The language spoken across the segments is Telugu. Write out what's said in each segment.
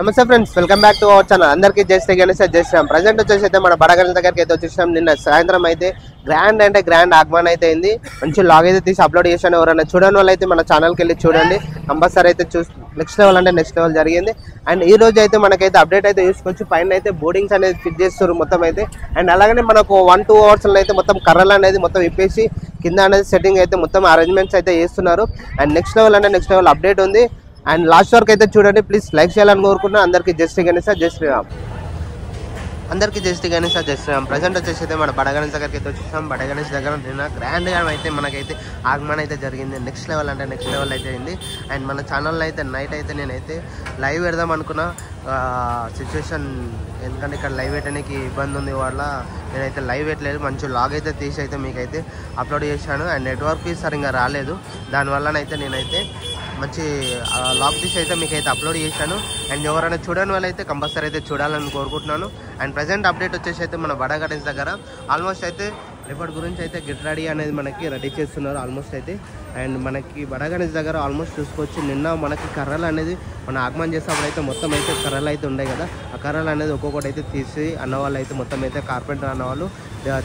నమస్తే friends, welcome back to our channel. అందరికీ జై శ్రీ గణేష్, జై శ్రీరామ్. ప్రజెంట్ వచ్చేసి అయితే మన బడగల దగ్గరికి అయితే వచ్చేసాం. నిన్న సాయంత్రం అయితే గ్రాండ్ ఆగమన్ అయితే అయింది. మంచి లాగ్ అయితే తీసి అప్లోడ్ చేశాను. ఎవరైనా చూడని వాళ్ళు అయితే మన ఛానల్కి వెళ్ళి చూడండి. కంపల్సరీ అయితే నెక్స్ట్ లెవెల్ జరిగింది. అండ్ ఈ రోజు అయితే మనకైతే అప్డేట్ అయితే చూసుకోవచ్చు. పైన అయితే బోర్డింగ్స్ అనేది ఫిట్ చేస్తారు మొత్తం అయితే. అండ్ అలాగనే మనకు 1-2 అవర్స్ అయితే మొత్తం కర్రలు అనేది మొత్తం విప్పేసి కింద అనేది సెట్టింగ్ అయితే మొత్తం అరేంజ్మెంట్స్ అయితే చేస్తున్నారు. అండ్ నెక్స్ట్ లెవెల్ అప్డేట్ ఉంది. అండ్ లాస్ట్ వరకు అయితే చూడండి. ప్లీజ్ లైక్ చేయాలని కోరుకున్నా. అందరికీ జై శ్రీ గణేష్, జై శ్రీరామ్. అందరికీ జై శ్రీ గణేష్, జై శ్రీరామ్. ప్రజెంట్ వచ్చేసి అయితే మన బడగణేష్ దగ్గరికి అయితే వచ్చేసాం. బడగణేష్ దగ్గర నిన్న గ్రాండ్గా అయితే మనకైతే ఆగమన్ అయితే జరిగింది. నెక్స్ట్ లెవెల్ అయితే అయింది. అండ్ మన ఛానల్లో అయితే నైట్ అయితే నేనైతే లైవ్ పెడదాం అనుకున్నా. సిచ్యువేషన్ ఎందుకంటే ఇక్కడ లైవ్ పెట్టడానికి ఇబ్బంది ఉంది వల్ల నేనైతే లైవ్ పెట్టలేదు. మంచి లాగ్ అయితే తీసి అయితే మీకైతే అప్లోడ్ చేశాను. అండ్ నెట్వర్క్ సరిగ్గా రాలేదు. దానివల్లనైతే నేనైతే మంచి లాగ్ తీసి అయితే మీకైతే అప్లోడ్ చేశాను. అండ్ ఎవరైనా చూడని వాళ్ళైతే కంపల్సరీ అయితే చూడాలని కోరుకుంటున్నాను. అండ్ ప్రజెంట్ అప్డేట్ వచ్చేసి అయితే మన బడగణేష్ దగ్గర ఆల్మోస్ట్ అయితే రేపటి గురించి అయితే గెట్ రెడీ అనేది మనకి రెడీ చేస్తున్నారు ఆల్మోస్ట్ అయితే. అండ్ మనకి బడగణేష్ దగ్గర ఆల్మోస్ట్ చూసుకోవచ్చు. నిన్న మనకి కర్రలు అనేది మన ఆగమన్ చేసేప్పుడు అయితే మొత్తం అయితే కర్రలు అయితే ఉండే కదా. ఆ కర్రలు అనేది ఒక్కొక్కటి అయితే తీసి అన్నవాళ్ళు అయితే మొత్తం అయితే కార్పెంటర్ అన్నవాళ్ళు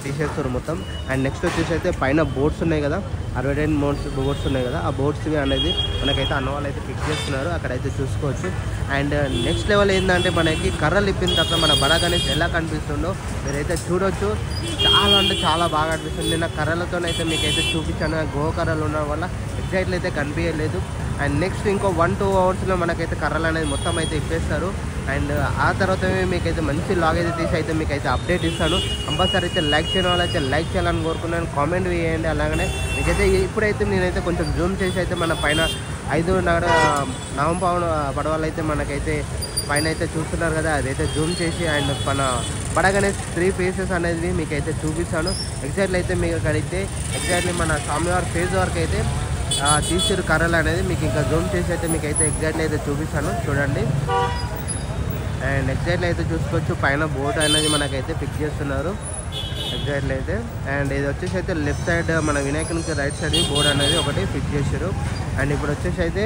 తీసేస్తారు మొత్తం. అండ్ నెక్స్ట్ వచ్చేసి అయితే పైన బోర్డ్స్ ఉన్నాయి కదా, 62 బోర్డ్స్ ఉన్నాయి కదా. ఆ బోర్డ్స్ అనేది మనకైతే అన్నవాళ్ళు అయితే ఫిక్స్ చేస్తున్నారు. అక్కడైతే చూసుకోవచ్చు. అండ్ నెక్స్ట్ లెవెల్ ఏంటంటే మనకి కర్రలు ఇప్పిన తర్వాత మన బడగణేష్ ఎలా కనిపిస్తుందో మీరైతే చూడొచ్చు. చాలా అంటే చాలా బాగా అనిపిస్తుంది. నిన్న కర్రలతోనైతే మీకైతే చూపించాను. గో కర్రలు ఉండడం వల్ల ఎగ్జాక్ట్లీ అయితే కనిపించలేదు. అండ్ నెక్స్ట్ ఇంకో 1-2 అవర్స్లో మనకైతే కర్రలు అనేది మొత్తం అయితే ఇప్పేస్తారు. అండ్ ఆ తర్వాత మీకైతే మంచి లాగ్ అయితే తీసి అయితే మీకైతే అప్డేట్ ఇస్తాను. కంపల్సరీ అయితే లైక్ చేయడం వల్ల అయితే లైక్ చేయాలని కోరుకున్నాను. కామెంట్ చేయండి. అలాగనే మీకైతే ఇప్పుడైతే నేనైతే కొంచెం జూమ్ చేసి అయితే మన పైన 5 నవంపావన పడవలు అయితే మనకైతే పైన అయితే చూస్తున్నారు కదా, అదైతే జూమ్ చేసి అండ్ మన బడగణేష్ 3 ఫేసెస్ అనేది మీకైతే చూపిస్తాను. ఎగ్జాక్ట్లీ అయితే మీకు అక్కడైతే ఎగ్జాక్ట్లీ మన స్వామివారి ఫేజ్ వరకు అయితే తీసిరు కర్రలు అనేది మీకు ఇంకా జూమ్ చేసి అయితే మీకైతే ఎగ్జాక్ట్లీ అయితే చూపిస్తాను చూడండి. అండ్ ఎగ్జాక్ట్లీ అయితే చూసుకోవచ్చు. పైన బోట్ అనేది మనకైతే ఫిక్స్ చేస్తున్నారు ఎగ్జాక్ట్లీ అయితే. అండ్ ఇది వచ్చేసి అయితే లెఫ్ట్ సైడ్ మన వినాయకునికి రైట్ సైడ్ బోర్డ్ అనేది ఒకటి ఫిక్స్ చేశారు. అండ్ ఇప్పుడు వచ్చేసి అయితే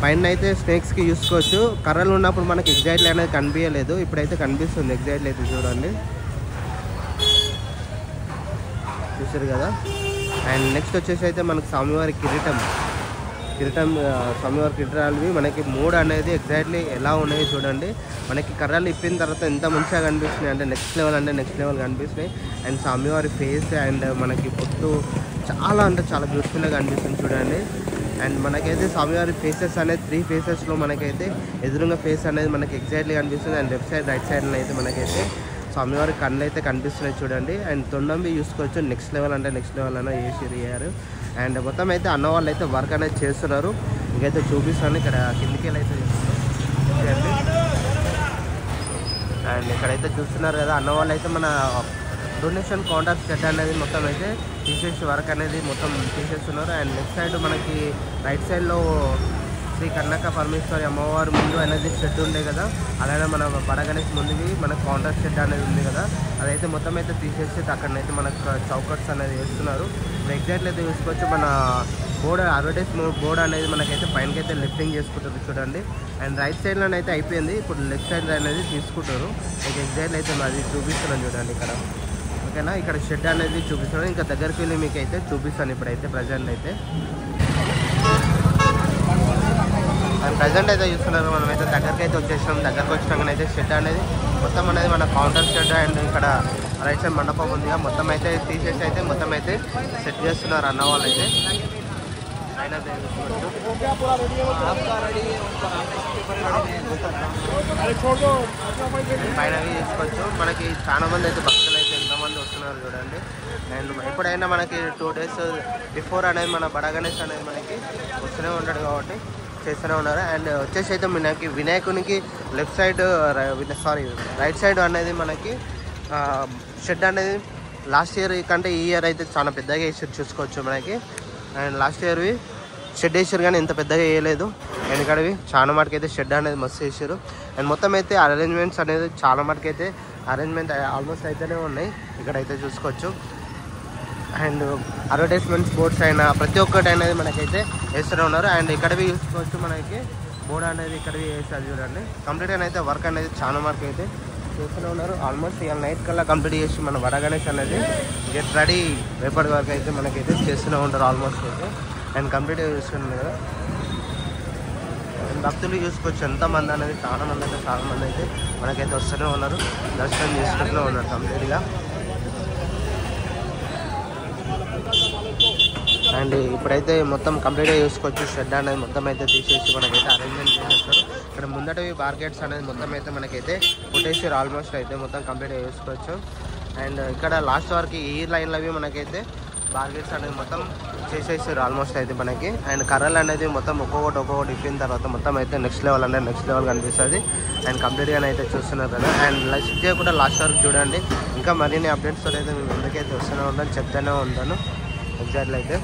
పైన అయితే స్నేక్స్కి చూసుకోవచ్చు. కర్రలు ఉన్నప్పుడు మనకి ఎగ్జాక్ట్లీ అనేది కనిపించలేదు. ఇప్పుడైతే కనిపిస్తుంది ఎగ్జాక్ట్లీ అయితే చూడండి, చూసారు కదా. అండ్ నెక్స్ట్ వచ్చేసి అయితే మనకు స్వామివారి కిరీటం స్వామివారి కిరీటాలు మనకి 3 అనేది ఎగ్జాక్ట్లీ ఎలా ఉన్నాయి చూడండి. మనకి కర్రలు ఇప్పిన తర్వాత ఎంత మంచిగా కనిపిస్తున్నాయి అంటే నెక్స్ట్ లెవెల్ కనిపిస్తున్నాయి. అండ్ స్వామివారి ఫేస్ అండ్ మనకి పొట్టు చాలా అంటే చాలా బ్యూటిఫుల్గా కనిపిస్తుంది చూడండి. అండ్ మనకైతే స్వామివారి ఫేసెస్ అనేది 3 ఫేసెస్లో మనకైతే ఎదురుగా ఫేస్ అనేది మనకి ఎగ్జాక్ట్లీ కనిపిస్తుంది. అండ్ లెఫ్ట్ సైడ్ రైట్ సైడ్లో అయితే మనకైతే స్వామివారి కళ్ళు అయితే కనిపిస్తున్నాయి చూడండి. అండ్ తొండంబి చూసుకోవచ్చు. నెక్స్ట్ లెవెల్ అయినా చేసారు. అండ్ మొత్తం అయితే అన్న వాళ్ళు అయితే వర్క్ అనేది చేస్తున్నారు. ఇంకైతే చూపిస్తాను. ఇక్కడ కిందికి అయితే చూస్తున్నారు. అండ్ ఇక్కడైతే చూస్తున్నారు కదా, అన్న వాళ్ళు అయితే మన డొనేషన్ కౌంటర్ షెడ్ అనేది మొత్తం అయితే తీసేసి వర్క్ అనేది మొత్తం తీసేస్తున్నారు. అండ్ నెక్స్ట్ సైడ్ మనకి రైట్ సైడ్లో శ్రీ కనక పరమేశ్వరి అమ్మవారి ముందు అనేది షెడ్ ఉండే కదా, అలానే మన బడగణేష్ ముందుకి మనకు కౌంటర్ షెడ్ అనేది ఉంది కదా, అదైతే మొత్తం అయితే తీసేసి అక్కడనైతే మనకు చౌకట్స్ అనేది వేస్తున్నారు. ఎగ్జాక్ట్లీ అయితే చూసుకోవచ్చు. మన బోర్డు అడ్వర్టైజ్మెంట్ బోర్డు అనేది మనకైతే పైనకైతే లిఫ్టింగ్ చేసుకుంటారు చూడండి. అండ్ రైట్ సైడ్లో అయితే అయిపోయింది. ఇప్పుడు లెఫ్ట్ సైడ్ అనేది తీసుకుంటారు. మీకు ఎగ్జాక్ట్లీ అయితే అది చూపిస్తున్నాను చూడండి ఇక్కడ. ఓకేనా, ఇక్కడ షెడ్ అనేది చూపిస్తున్నాను. ఇంకా దగ్గరికి వెళ్ళి మీకు అయితే చూపిస్తాను ఇప్పుడైతే ప్రజెంట్ అయితే. అండ్ ప్రజెంట్ అయితే చూస్తున్నారు. మనమైతే దగ్గరికి అయితే వచ్చేసాం. దగ్గరకు వచ్చినాకనైతే షెడ్ అనేది మొత్తం అనేది మన కౌంటర్ షెడ్ అండ్ ఇక్కడ రైట్ సైడ్ మండపం ఉందిగా మొత్తం అయితే తీసేసి అయితే మొత్తం అయితే సెట్ చేస్తున్నారు అన్న వాళ్ళు అయితే. పైన చూసుకోవచ్చు. మనకి చాలా మంది అయితే భక్తులు అయితే ఎంతమంది వస్తున్నారు చూడండి. అండ్ ఎప్పుడైనా మనకి 2 days బిఫోర్ అనేది మన బడగణేష్ అనేది మనకి వస్తూనే ఉంటాడు కాబట్టి చేస్తూనే ఉన్నారు. అండ్ వచ్చేసి అయితే మనకి వినాయకునికి లెఫ్ట్ సైడ్ రైట్ సైడ్ అనేది మనకి షెడ్ అనేది లాస్ట్ ఇయర్ కంటే ఈ ఇయర్ అయితే చాలా పెద్దగా వేసారు చూసుకోవచ్చు మనకి. అండ్ లాస్ట్ ఇయర్వి షెడ్ వేసారు కానీ ఇంత పెద్దగా వేయలేదు. వెనకడవి చాలా మటుకు అయితే షెడ్ అనేది మస్తు వేసారు. అండ్ మొత్తం అయితే అరేంజ్మెంట్స్ అనేది చాలా మటుకు అయితే అరేంజ్మెంట్ ఆల్మోస్ట్ అయితేనే ఉన్నాయి ఇక్కడైతే చూసుకోవచ్చు. అండ్ అడ్వర్టైజ్మెంట్స్ బోర్డ్స్ అయినా ప్రతి ఒక్కటి అనేది మనకైతే వేస్తూనే ఉన్నారు. అండ్ ఇక్కడవి చూసుకోవచ్చు మనకి బోర్డ్ అనేది ఇక్కడ చేస్తారు చూడండి. కంప్లీట్ అయితే వర్క్ అనేది చాలా వరకు అయితే చేస్తూనే ఉన్నారు. ఆల్మోస్ట్ ఇవాళ నైట్ కల్లా కంప్లీట్ చేసి మన వడ గణేష్ అనేది గెట్ రెడీ రేపటి వరకు అయితే మనకైతే చేస్తూనే ఉంటారు ఆల్మోస్ట్ అయితే. అండ్ కంప్లీట్గా చూస్తున్నాను కదా, భక్తులు చూసుకోవచ్చు ఎంతమంది అనేది, చాలా మంది అయితే మనకైతే వస్తూనే ఉన్నారు, దర్శనం చేసుకుంటూనే ఉన్నారు కంప్లీట్గా. అండ్ ఇప్పుడైతే మొత్తం కంప్లీట్గా చూసుకోవచ్చు. షెడ్ అనేది మొత్తం అయితే తీసేసి మనకైతే అరేంజ్మెంట్ చేసేస్తారు. ఇక్కడ ముందటవి బార్గెట్స్ అనేది మొత్తం అయితే మనకైతే కొట్టేసారు ఆల్మోస్ట్ అయితే మొత్తం కంప్లీట్గా చూసుకోవచ్చు. అండ్ ఇక్కడ లాస్ట్ వరకు ఈ లైన్లో అవి మనకైతే బార్గెట్స్ అనేది మొత్తం చేసేసారు ఆల్మోస్ట్ అయితే మనకి. అండ్ కర్రలు అనేది మొత్తం ఒక్కొక్కటి ఇప్పిన తర్వాత మొత్తం అయితే నెక్స్ట్ లెవెల్ కనిపిస్తుంది. అండ్ కంప్లీట్గా అయితే చూస్తున్నారు కదా. అండ్ షిఫ్ట్ కూడా లాస్ట్ వరకు చూడండి. ఇంకా మరిన్ని అప్డేట్స్ అయితే మేము ముందుకైతే వస్తూనే ఉంటాను, చెప్తూనే ఉంటాను ఎగ్జాక్ట్లీ అయితే.